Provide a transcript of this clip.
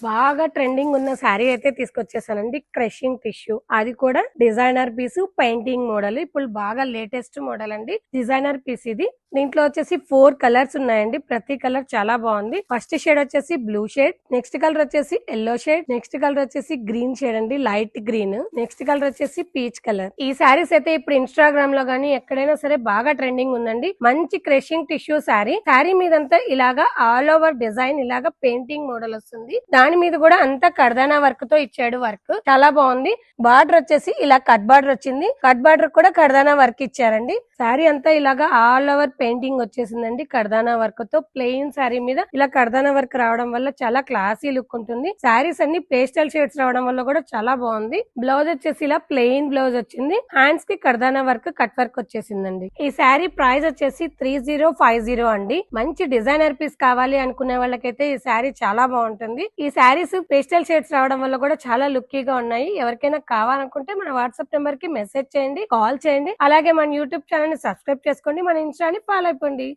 బాగా ట్రెండింగ్ ఉన్న శారీ అయితే తీసుకొచ్చేసానండి. క్రషింగ్ టిష్యూ, అది కూడా డిజైనర్ పీస్, పెయింటింగ్ మోడల్. ఇప్పుడు బాగా లేటెస్ట్ మోడల్ అండి, డిజైనర్ పీస్ ఇది. దీంట్లో వచ్చేసి 4 కలర్స్ ఉన్నాయండి. ప్రతి కలర్ చాలా బాగుంది. ఫస్ట్ షేడ్ వచ్చేసి బ్లూ షేడ్, నెక్స్ట్ కలర్ వచ్చేసి ఎల్లో షేడ్, నెక్స్ట్ కలర్ వచ్చేసి గ్రీన్ షేడ్ అండి, లైట్ గ్రీన్, నెక్స్ట్ కలర్ వచ్చేసి పీచ్ కలర్. ఈ శారీస్ అయితే ఇప్పుడు ఇన్స్టాగ్రామ్ లో గానీ ఎక్కడైనా సరే బాగా ట్రెండింగ్ ఉందండి. మంచి క్రషింగ్ టిష్యూ శారీ. శారీ మీదంతా ఇలాగా ఆల్ ఓవర్ డిజైన్, ఇలాగా పెయింటింగ్ మోడల్ వస్తుంది. దాని మీద కూడా అంతా కర్దానా వర్క్ తో ఇచ్చాడు. వర్క్ చాలా బాగుంది. బార్డర్ వచ్చేసి ఇలా కట్ బార్డర్ వచ్చింది. కట్ బార్డర్ కూడా కర్దానా వర్క్ ఇచ్చారండి. శారీ అంతా ఇలాగా ఆల్ ఓవర్ పెయింటింగ్ వచ్చేసిందండి కర్దానా వర్క్ తో. ప్లెయిన్ శారీ మీద ఇలా కర్దానా వర్క్ రావడం వల్ల చాలా క్లాసీ లుక్ ఉంటుంది. శారీస్ అన్ని పేస్టల్ షేడ్స్ రావడం వల్ల కూడా చాలా బాగుంది. బ్లౌజ్ వచ్చేసి ఇలా ప్లెయిన్ బ్లౌజ్ వచ్చింది. హ్యాండ్స్ కి కర్దానా వర్క్, కట్ వర్క్ వచ్చేసిందండి. ఈ శారీ ప్రైస్ వచ్చేసి 3050 అండి. మంచి డిజైనర్ పీస్ కావాలి అనుకునే వాళ్ళకైతే ఈ శారీ చాలా బాగుంటుంది. ఈ శారీస్ పేస్టల్ షేడ్స్ రావడం వల్ల కూడా చాలా లుక్కీగా ఉన్నాయి. ఎవరికైనా కావాలనుకుంటే మన వాట్సాప్ నెంబర్ కి మెసేజ్ చేయండి, కాల్ చేయండి. అలాగే మన యూట్యూబ్ ఛానల్ ని సబ్స్క్రైబ్ చేసుకోండి, మన ఇన్స్టాని ఫాలో అయిపోండి.